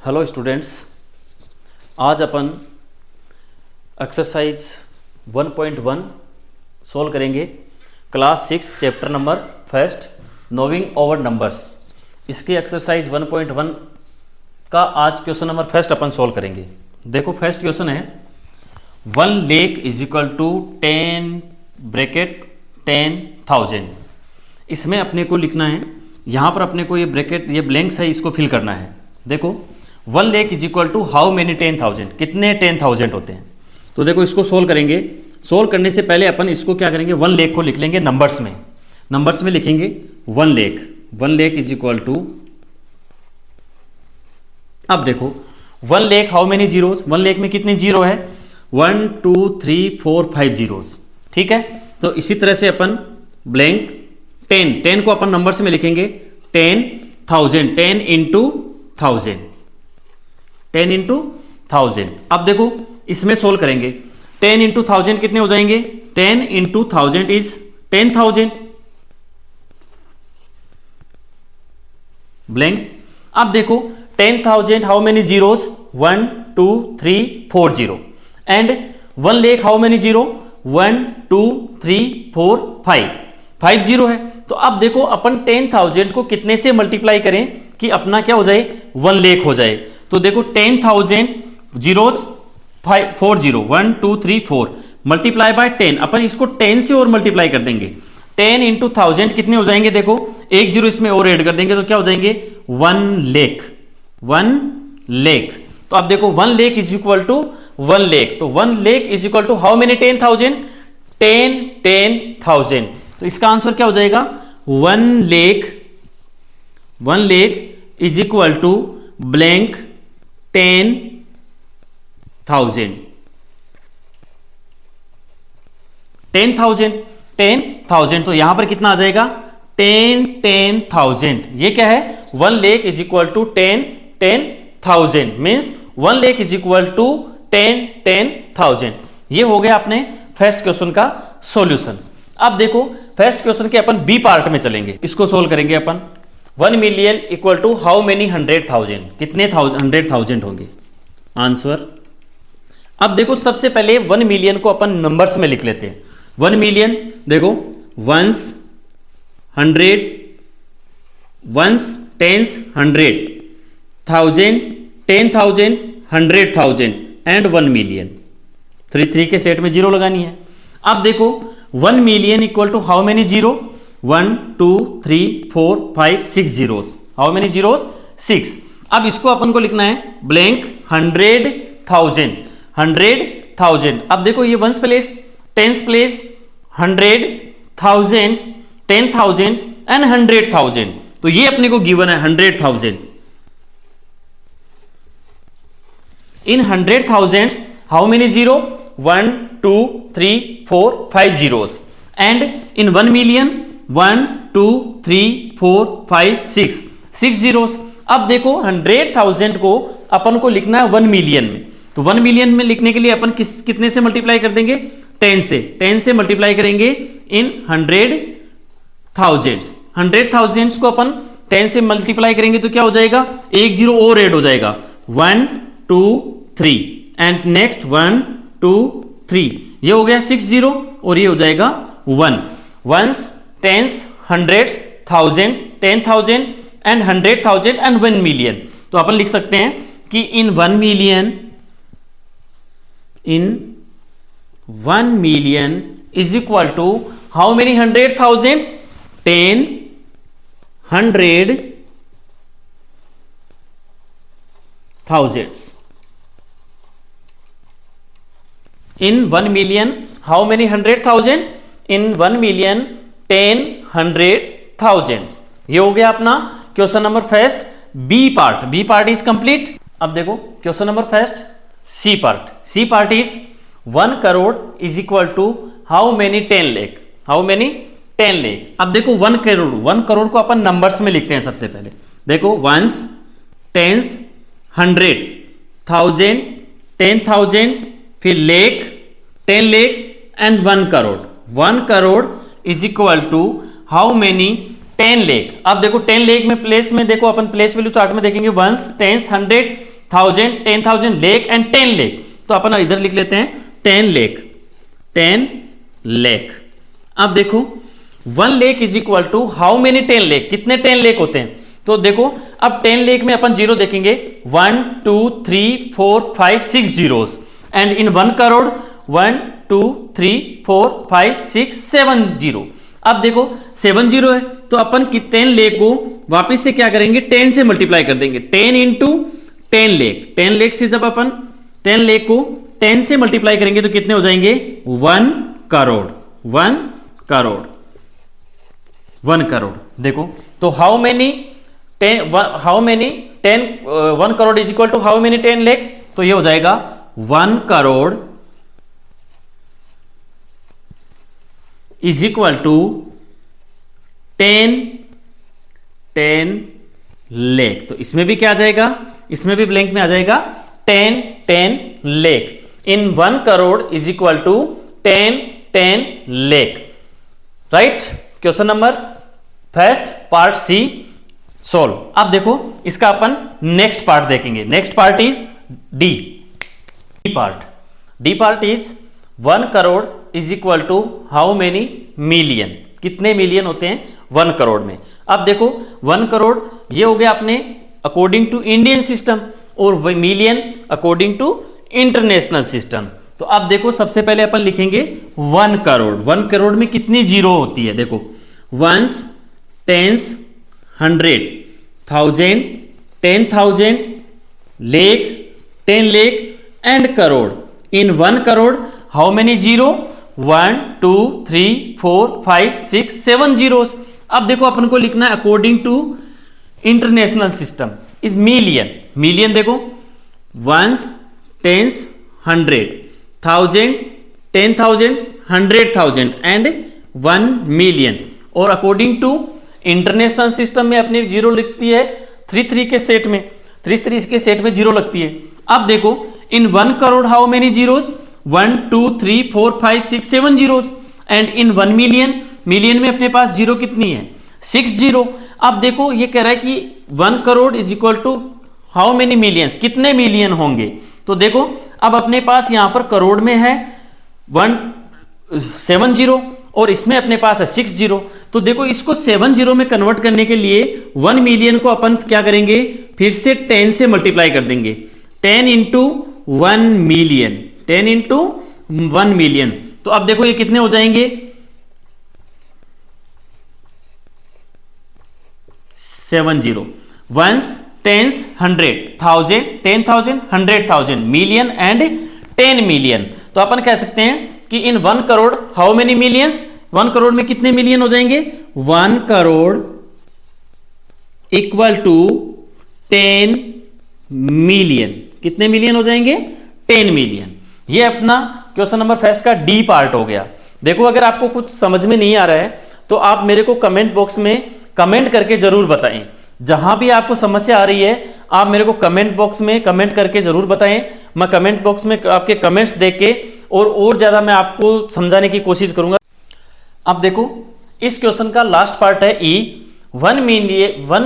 Hello students, आज अपन exercise 1.1 solve करेंगे। Class 6 chapter number first knowing over numbers. इसके एक्सरसाइज 1.1 का आज क्वेश्चन नंबर फर्स्ट अपन सोल्व करेंगे। देखो फर्स्ट क्वेश्चन है 1 lakh is equal to 10 bracket 10,000। इसमें अपने को लिखना है, यहाँ पर अपने को ये ब्रैकेट ये ब्लैंक्स है, इसको फिल करना है। देखो 1 lakh is equal to how many 10,000, कितने 10,000 होते हैं। तो देखो इसको सोल्व करेंगे। सोल्व करने से पहले अपन इसको क्या करेंगे, 1 लाख को लिख लेंगे नंबर्स में। नंबर्स में लिखेंगे 1 लाख इज इक्वल टू, अब देखो 1 lakh how many zeros, 1 lakh में कितने जीरो है, 1 2 3 4 5 जीरोज। ठीक है, तो इसी तरह से अपन ब्लैंक 10 को अपन नंबर्स में लिखेंगे 10,000, 10 इंटू 1000, 10 इंटू 1000। अब देखो इसमें सोल्व करेंगे, 10 इंटू 1000 कितने हो जाएंगे, 10 इंटू 1000 इज 10,000 ब्लैंक। अब देखो 10,000 how many zeros, 1 2 3 4 zero, and 1 lakh how many zero, 1 2 3 4 5 zero है। तो अब देखो अपन 10,000 को कितने से मल्टीप्लाई करें कि अपना क्या हो जाए, 1 लाख हो जाए। तो देखो 10,000 जीरोज 4 जीरो, 1 2 3 4 मल्टीप्लाई बाय 10, अपन इसको 10 से और मल्टीप्लाई कर देंगे। 10 इंटू 1000 कितने हो जाएंगे, देखो एक जीरो इसमें और ऐड कर देंगे तो क्या हो जाएंगे 1 लाख, 1 लाख। तो अब देखो 1 lakh is equal to 1 lakh, तो 1 lakh is equal to how many 10,000, 10,000। तो इसका आंसर क्या हो जाएगा, 1 lakh is equal to blank 10,000, 10,000। तो यहां पर कितना आ जाएगा 10,000। ये क्या है, 1 lakh is equal to 10,000 means 1 lakh is equal to 10,000। ये हो गया अपने फर्स्ट क्वेश्चन का सॉल्यूशन। अब देखो फर्स्ट क्वेश्चन के अपन बी पार्ट में चलेंगे, इसको सोल्व करेंगे अपन। 1 million equal to how many 100,000, कितने 100,000 होंगे आंसर। अब देखो सबसे पहले 1 मिलियन को अपन नंबर्स में लिख लेते हैं। 1 मिलियन देखो ones 100, ones tens 100, 1000 10,000 100,000 and 1 million. 3 के सेट में जीरो लगानी है। अब देखो 1 million equal to how many zero, 1 2 3 4 5 6 zeros, how many zeros 6। अब इसको अपन को लिखना है ब्लैंक 100,000, 100,000। अब देखो ये ones place, tens place, 100,000, 10,000 and 100,000। तो ये अपने को गिवन है 100,000। इन 100,000 how many zero, 1 2 3 4 5 zeros, and in 1 million 1 2 3 4 5 6 zeros. अब देखो 100,000 को अपन को लिखना है 1 मिलियन में। तो 1 मिलियन में लिखने के लिए अपन कितने से मल्टीप्लाई कर देंगे, 10 से मल्टीप्लाई करेंगे इन 100,000। 100,000 को अपन 10 से मल्टीप्लाई करेंगे तो क्या हो जाएगा, एक जीरो और ऐड हो जाएगा, 1 2 3 एंड नेक्स्ट 1 2 3, ये हो गया 6 जीरो और ये हो जाएगा 1। Ones tens 100,000, 10,000 and 100,000 and 1 million. तो अपन लिख सकते हैं कि in 1 million is equal to how many 100,000, 10 100,000। In 1 million, how many 100,000? In 1 million, 10 100,000। ये हो गया अपना question number first B part. B part is complete. अब देखो question number first C part. C part is 1 crore is equal to how many 10 lakh, how many 10 lakh. अब देखो 1 करोड़ को अपन numbers में लिखते हैं सबसे पहले। देखो वंस टेंस 100,000, 10,000, फिर लेख 10 lakh and 1 crore. 1 crore is equal to how many 10 lakh. अब देखो 10 लाख में प्लेस में देखो अपन प्लेस वैल्यू चार्ट में देखेंगे once tens 100 thousand, 10,000 lake and 10 lakh. तो अपन इधर लिख लेते हैं 10 लेक, 10 लेक। अब देखो 1 lakh is equal to how many 10 lakh, कितने 10 लेक होते हैं। तो देखो अब 10 लेक में अपन जीरो देखेंगे 1 2 3 4 5 6 zeros, and in 1 crore 1 2 3 4 5 6 7 zero. अब देखो 7 जीरो है तो अपन 10 लेक को वापिस से क्या करेंगे 10 से मल्टीप्लाई कर देंगे, 10 इंटू 10 लेक। 10 लेक से जब अपन 10 लेक को 10 से मल्टीप्लाई करेंगे तो कितने हो जाएंगे 1 करोड़, 1 करोड़, 1 करोड़। देखो तो how many 1 crore is equal to how many 10 lakh, तो ये हो जाएगा 1 crore is equal to 10 lakh. तो इसमें भी क्या आ जाएगा, इसमें भी ब्लैंक में आ जाएगा 10 lakh. In 1 crore is equal to 10 lakh. Right, question number first part C solve. अब देखो इसका अपन नेक्स्ट पार्ट देखेंगे। Next part is D part. D part is 1 crore is equal to how many million, कितने मिलियन होते हैं 1 करोड़ में। अब देखो 1 करोड़ ये हो गया अपने अकॉर्डिंग टू इंडियन सिस्टम, और million according to international system. तो अब देखो सबसे पहले अपन लिखेंगे 1 करोड़। 1 करोड़ में कितनी जीरो होती है, देखो 1s, 10s, 100, 1000, 10,000, lakh, 10 lakh and crore. In 1 crore how many zero 1 2 3 4 5 6 7 zeros. अब देखो अपन को लिखना है according to international system is million. Million देखो 1s, 10s, 100, 1000, 10,000, 100,000 एंड 1 मिलियन। और अकॉर्डिंग टू इंटरनेशनल सिस्टम में अपनी जीरो लिखती है 3 के सेट में, 3 के सेट में जीरो लगती है। अब देखो इन 1 crore how many zeros 1 2 3 4 5 6 7 zeros, and in 1 million, million में अपने पास जीरो कितनी है 6 जीरो। अब देखो ये कह रहा है कि 1 crore is equal to how many millions, कितने मिलियन होंगे। तो देखो अब अपने पास यहां पर करोड़ में है 7 जीरो और इसमें अपने पास है 6 जीरो। तो देखो इसको 7 जीरो में कन्वर्ट करने के लिए 1 मिलियन को अपन क्या करेंगे फिर से 10 से मल्टीप्लाई कर देंगे, 10 इंटू 1 मिलियन, 10 इंटू 1 मिलियन। तो अब देखो ये कितने हो जाएंगे 7 zero, 1s, 10s, 100, 1000, 10,000, 100,000, million and 10 million. तो अपन कह सकते हैं कि in 1 crore how many millions, 1 crore में कितने मिलियन हो जाएंगे 1 करोड़ इक्वल टू 10 मिलियन। कितने मिलियन हो जाएंगे 10 मिलियन। ये अपना क्वेश्चन नंबर फर्स्ट का डी पार्ट हो गया। देखो अगर आपको कुछ समझ में नहीं आ रहा है तो आप मेरे को कमेंट बॉक्स में कमेंट करके जरूर बताएं। जहां भी आपको समस्या आ रही है आप मेरे को कमेंट बॉक्स में कमेंट करके जरूर बताएं। मैं कमेंट बॉक्स में आपके कमेंट्स देख के और ज्यादा मैं आपको समझाने की कोशिश करूंगा। अब देखो इस क्वेश्चन का लास्ट पार्ट है E. 1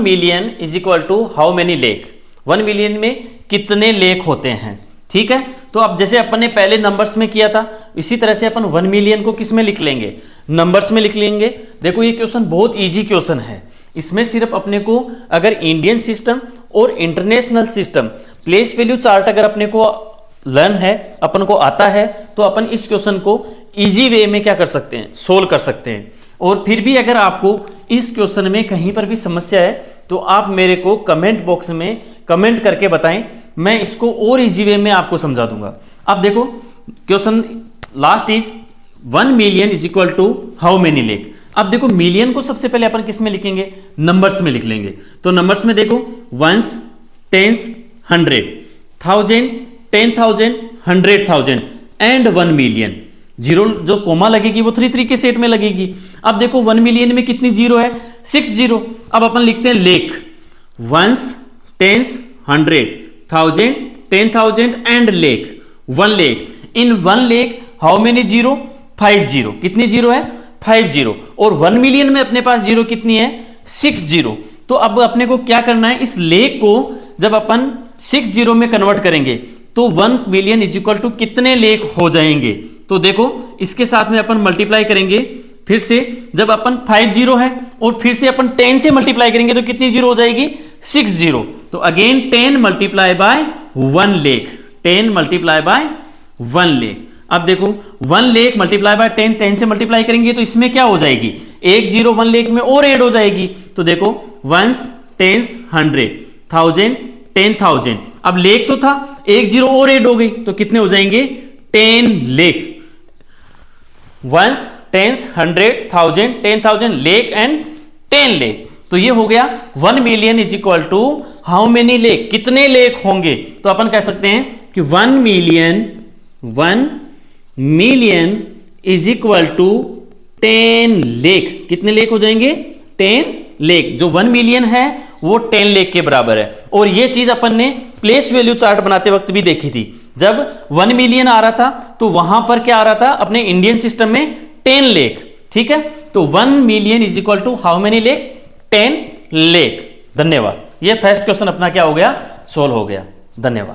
million is equal to how many lakh. 1 million में कितने लेक होते हैं, ठीक है। तो अब जैसे अपन ने पहले नंबर्स में किया था इसी तरह से अपन 1 मिलियन को किस में लिख लेंगे, नंबर्स में लिख लेंगे। देखो ये क्वेश्चन बहुत इजी क्वेश्चन है। इसमें सिर्फ अपने को अगर इंडियन सिस्टम और international system place value chart अगर अपने को लर्न है, अपन को आता है, तो अपन इस क्वेश्चन को इजी वे में क्या कर सकते हैं सोल्व कर सकते हैं। और फिर भी अगर आपको इस क्वेश्चन में कहीं पर भी समस्या है तो आप मेरे को कमेंट बॉक्स में कमेंट करके बताएं, मैं इसको और इजी वे में आपको समझा दूंगा। अब देखो question last is 1 million is equal to how many lakh. अब देखो मिलियन को सबसे पहले अपन किस में लिखेंगे, नंबर्स में लिख लेंगे। तो नंबर्स में देखो 1s, 10s, 100, 1000, 10,000, 100,000 and 1 million. Zero जो कोमा लगेगी वो 3 के सेट में लगेगी। अब देखो 1 मिलियन में कितनी जीरो है 6 जीरो। अब अपन लिखते हैं lake 1s, 10s, 100, 1000, 10,000 and lake 1 lake. In 1 lake how many zero 5 zero. कितनी जीरो है 5 जीरो। और 1 मिलियन में अपने पास जीरो कितनी है 6 जीरो। तो अब अपने को क्या करना है, इस लेक को जब अपन 60 में कन्वर्ट करेंगे तो 1 मिलियन इज इक्वल टू कितने लेख हो जाएंगे। तो देखो इसके साथ में अपन मल्टीप्लाई करेंगे, फिर से जब अपन 50 है और फिर से अपन 10 से मल्टीप्लाई करेंगे तो कितनी जीरो हो जाएगी 60। तो अगेन 10 मल्टीप्लाई बाय 1 लेख, 10 मल्टीप्लाई बाय 1 लेख। अब देखो 1 लेख मल्टीप्लाई बाय 10, 10 से मल्टीप्लाई करेंगे तो इसमें क्या हो जाएगी, एक जीरो 1 लेख में और ऐड हो जाएगी। तो देखो 1s, 10s, 100, 1000, 10,000। अब लेख तो था, एक जीरो और ऐड हो गई तो कितने हो जाएंगे 10 लेख। 1s, 10s, 100, 1000, 10,000 लेख एंड 10 लेख। तो ये हो गया 1 million is equal to how many lakh, कितने लेख होंगे। तो अपन कह सकते हैं कि 1 मिलियन इज इक्वल टू 10 लेख। कितने लेख हो जाएंगे 10 लेख। जो 1 मिलियन है वो 10 लेख के बराबर है। और ये चीज अपन ने प्लेस वैल्यू चार्ट बनाते वक्त भी देखी थी। जब 1 मिलियन आ रहा था तो वहां पर क्या आ रहा था अपने इंडियन सिस्टम में 10 लेख। ठीक है, तो 1 million is equal to how many lakh, 10 लेख। धन्यवाद। ये फर्स्ट क्वेश्चन अपना क्या हो गया, सोल्व हो गया। धन्यवाद।